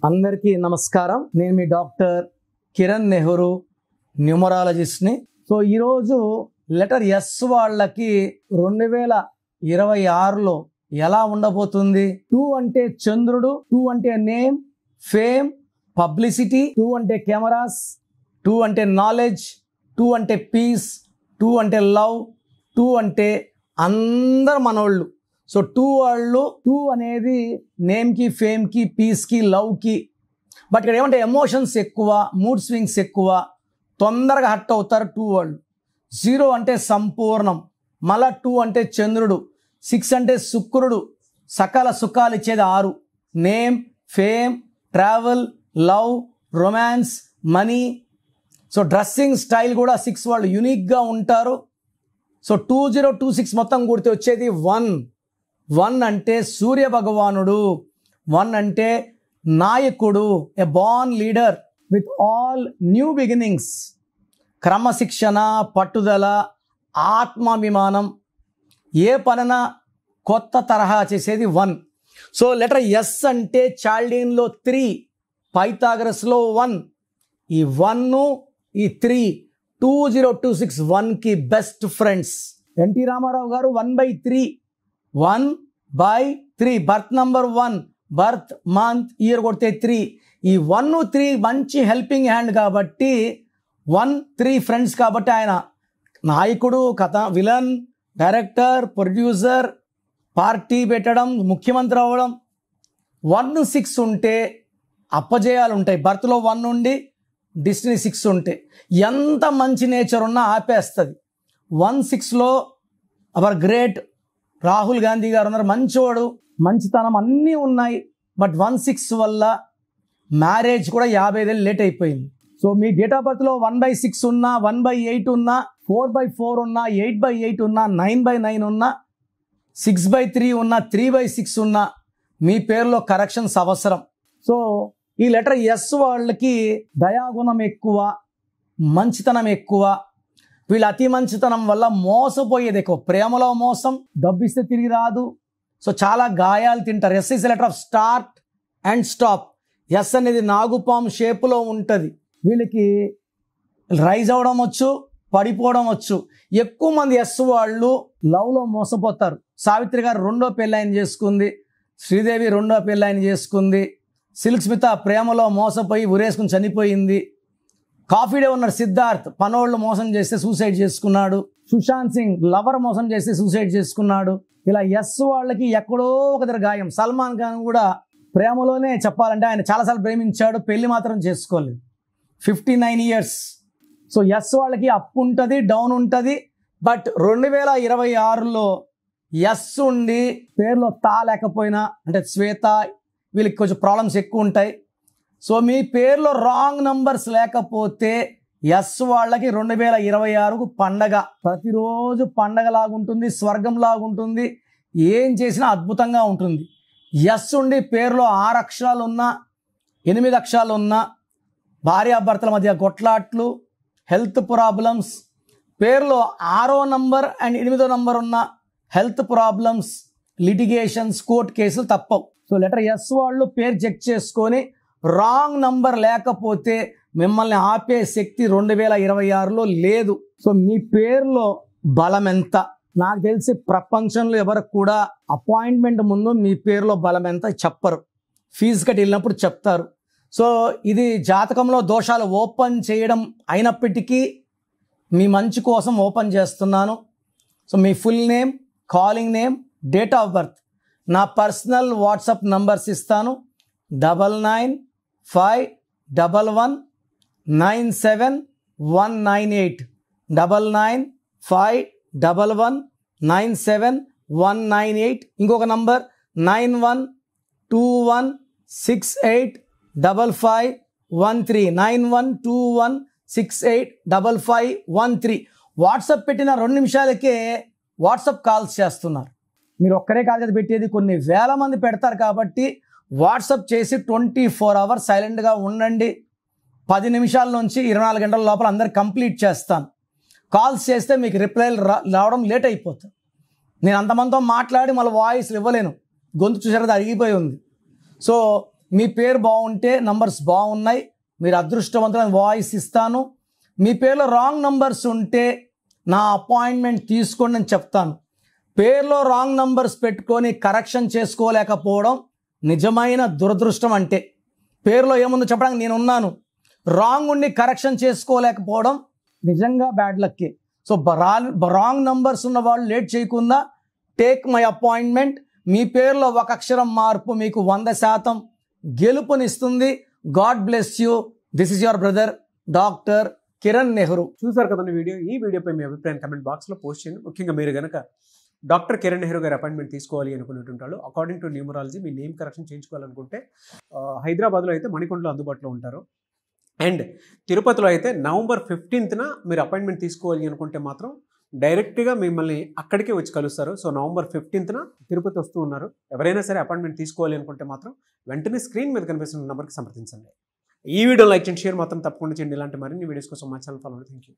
అందరికీ నమస్కారం. నేను మీ డాక్టర్ కిరణ్ నెహ్రూ, న్యూమరాలజిస్ట్ని. సో ఈరోజు లెటర్ ఎస్ వాళ్ళకి 2026లో ఎలా ఉండబోతుంది? 2 అంటే చంద్రుడు, 2 అంటే నేమ్, ఫేమ్, పబ్లిసిటీ, 2 అంటే కెమెరాస్, 2 అంటే నాలెడ్జ్, 2 అంటే పీస్, 2 అంటే లవ్, 2 అంటే అందరు మనోళ్ళు. సో 2 వాళ్ళు 2 అనేది నేమ్కి, ఫేమ్కి, పీస్కి, లవ్కి. బట్ ఇక్కడ ఏమంటే ఎమోషన్స్ ఎక్కువ, మూడ్ స్వింగ్స్ ఎక్కువ, తొందరగా హర్ట్ అవుతారు 2 వాళ్ళు. 0 అంటే సంపూర్ణం, మళ్ళా 2 అంటే చంద్రుడు, 6 అంటే శుక్రుడు, సకల సుఖాలు ఇచ్చేది 6. Name, fame, travel, love, romance, money. So dressing style కూడా 6 వాళ్ళు యూనిక్గా ఉంటారు. సో 2026 మొత్తం కూడితే వచ్చేది 1 అంటే సూర్య భగవానుడు, 1 అంటే నాయకుడు, a born leader with all new beginnings. క్రమశిక్షణ, పట్టుదల, ఆత్మాభిమానం, ఏ పనైనా కొత్త తరహా చేసేది 1. సో లెటర్ ఎస్ అంటే చాల్డీన్లో 3, పైథాగరస్లో 1. ఈ 1, ఈ 3 2026 1కి బెస్ట్ ఫ్రెండ్స్. ఎన్టీ రామారావు గారు 1/3, 1/3 birth number 1, birth, month, year కొడితే 3. ఈ 1, 3 మంచి హెల్పింగ్ హ్యాండ్ కాబట్టి 1, 3 ఫ్రెండ్స్ కాబట్టి ఆయన నాయకుడు, కథ, విలన్, డైరెక్టర్, ప్రొడ్యూసర్, పార్టీ పెట్టడం, ముఖ్యమంత్రి అవ్వడం. 1, 6 ఉంటే అప్పజయాలు ఉంటాయి. బర్త్లో 1 ఉండి డిస్టినీ 6 ఉంటే ఎంత మంచి నేచర్ ఉన్నా ఆపేస్తుంది. 1, 6లో అవర్ గ్రేట్ రాహుల్ గాంధీ గారు ఉన్నారు, మంచివాడు, మంచితనం అన్నీ ఉన్నాయి. బట్ 1, 6 వల్ల మ్యారేజ్ కూడా 50 ఏళ్ళు లేట్ అయిపోయింది. సో మీ డేట్ ఆఫ్ బర్త్లో 1/6 ఉన్నా, 1/8 ఉన్నా, 4/4 ఉన్నా, 8/8 ఉన్నా, 9/9 ఉన్నా, 6/3 ఉన్నా, 3/6 ఉన్నా, మీ పేరులో కరెక్షన్స్ అవసరం. సో ఈ లెటర్ ఎస్ వాళ్ళకి దయాగుణం ఎక్కువ, మంచితనం ఎక్కువ. వీళ్ళ అతి మంచితనం వల్ల మోసపోయేది ఎక్కువ. ప్రేమలో మోసం, డబ్బు ఇస్తే తిరిగి రాదు. సో చాలా గాయాలు తింటారు. S is letter of start and stop. S అనేది నాగుపాము షేపులో ఉంటుంది. వీళ్ళకి రైజ్ అవ్వడం వచ్చు, పడిపోవడం వచ్చు. ఎక్కువ మంది ఎస్ వాళ్ళు లవ్లో మోసపోతారు. సావిత్రి గారు 2వ పెళ్ళాయన చేసుకుంది, శ్రీదేవి 2వ పెళ్ళాయన చేసుకుంది, సిల్క్ స్మిత ప్రేమలో మోసపోయి ఉరేసుకుని చనిపోయింది. కాఫీ డే ఉన్నాడు సిద్ధార్థ్, పనోళ్ళు మోసం చేస్తే సూసైడ్ చేసుకున్నాడు. సుశాంత్ సింగ్ లవర్ మోసం చేస్తే సూసైడ్ చేసుకున్నాడు. ఇలా ఎస్ వాళ్ళకి ఎక్కడో ఒక దగ్గర గాయం. సల్మాన్ ఖాన్ కూడా ప్రేమలోనే చెప్పాలంటే ఆయన చాలాసార్లు ప్రేమించాడు, పెళ్లి మాత్రం చేసుకోలేదు. 59 ఇయర్స్. సో ఎస్ వాళ్ళకి అప్ ఉంటుంది, డౌన్ ఉంటుంది. బట్ 2026లో ఎస్ ఉండి పేరులో తా లేకపోయినా, అంటే శ్వేత, వీళ్ళకి కొంచెం ప్రాబ్లమ్స్ ఎక్కువ ఉంటాయి. సో మీ పేరులో రాంగ్ నంబర్స్ లేకపోతే ఎస్ వాళ్ళకి 2026కు పండగ. ప్రతిరోజు పండగలాగుంటుంది, స్వర్గంలాగుంటుంది, ఏం చేసినా అద్భుతంగా ఉంటుంది. ఎస్ ఉండి పేరులో 6 అక్షరాలు ఉన్నా, 8 అక్షరాలు ఉన్నా, భార్యాభర్తల మధ్య కొట్లాట్లు, హెల్త్ ప్రాబ్లమ్స్, పేరులో 6వ నంబర్ అండ్ 8వ నంబర్ ఉన్న హెల్త్ ప్రాబ్లమ్స్, లిటిగేషన్స్, కోర్ట్ కేసులు తప్పవు. సో లెటర్ ఎస్ వాళ్ళు పేరు చెక్ చేసుకొని రాంగ్ నంబర్ లేకపోతే మిమ్మల్ని ఆపే శక్తి 2026లో లేదు. సో మీ పేరులో బలం ఎంత? నాకు తెలిసి ప్రపంచంలో ఎవరికి కూడా అపాయింట్మెంట్ ముందు మీ పేరులో బలం ఎంత చెప్పరు. ఫీజు కట్టి వెళ్ళినప్పుడు చెప్తారు. సో ఇది జాతకంలో దోషాలు ఓపెన్ చేయడం అయినప్పటికీ మీ మంచి కోసం ఓపెన్ చేస్తున్నాను. So me full name, calling name, date of birth, నా పర్సనల్ వాట్సాప్ నంబర్స్ ఇస్తాను. 9951197198, 9951197198. ఇంకొక నంబర్ 9121685513, 9121685513. వాట్సాప్ పెట్టిన 2 నిమిషాలకే వాట్సాప్ కాల్స్ చేస్తున్నారు. మీరు ఒక్కరే కాదు కదా పెట్టేది, కొన్ని వేల మంది పెడతారు. కాబట్టి వాట్సాప్ చేసి 24 అవర్స్ సైలెంట్గా ఉండండి. 10 నిమిషాల నుంచి 24 గంటల లోపల అందరు కంప్లీట్ చేస్తాను. కాల్స్ చేస్తే మీకు రిప్లైలు రావడం లేట్ అయిపోతుంది. నేను అంతమందితో మాట్లాడి మళ్ళీ వాయిస్లు ఇవ్వలేను, గొంతు చూసారు అరిగిపోయి ఉంది. సో మీ పేరు బాగుంటే నంబర్స్ బాగున్నాయి, మీరు అదృష్టవంతులని వాయిస్ ఇస్తాను. మీ పేరులో రాంగ్ నంబర్స్ ఉంటే నా అపాయింట్మెంట్ తీసుకోండి అని చెప్తాను. పేరులో రాంగ్ నంబర్స్ పెట్టుకొని కరెక్షన్ చేసుకోలేకపోవడం నిజమైన దురదృష్టం. అంటే పేరులో ఏముందో చెప్పడానికి నేను ఉన్నాను, రాంగ్ ఉండి కరెక్షన్ చేసుకోలేకపోవడం నిజంగా బ్యాడ్ లక్కే. సో రాంగ్ నంబర్స్ ఉన్న వాళ్ళు లేట్ చేయకుండా టేక్ మై అపాయింట్మెంట్. మీ పేరులో ఒక అక్షరం మార్పు మీకు 100% గెలుపునిస్తుంది. God bless you. This is your brother doctor Kiran Nehru. చూసారు కదండి వీడియో. ఈ వీడియోపై మీ అభిప్రాయం కమెంట్ బాక్స్లో పోస్ట్ చేయండి. ముఖ్యంగా మీరు కనుక డాక్టర్ కిరణ్ నెహ్రూ గారి అపాయింట్మెంట్ తీసుకోవాలి అనుకున్నట్టుంటారు, అకార్డింగ్ టు న్యూమరాలజీ మీ నేమ్ కరెక్షన్ చేయించుకోవాలనుకుంటే హైదరాబాద్లో అయితే మణికొండలో అందుబాటులో ఉంటారు. అండ్ తిరుపతిలో అయితే నవంబర్ 15న మీరు అపాయింట్మెంట్ తీసుకోవాలి అనుకుంటే మాత్రం డైరెక్ట్గా మిమ్మల్ని అక్కడికే వచ్చి కలుస్తారు. సో నవంబర్ 15న తిరుపతి వస్తూ ఉన్నారు. ఎవరైనా సరే అపాయింట్మెంట్ తీసుకోవాలి అనుకుంటే మాత్రం వెంటనే స్క్రీన్ మీద కనిపిస్తున్న నెంబర్కి సంప్రదించండి. ఈ వీడియో లైక్ చేయండి, షేర్ మాత్రం తప్పకుండా చేయండి. ఇలాంటి మరిన్ని వీడియోస్ కోసం మా ఛానల్ ఫాలో అవ్వండి. Thank you.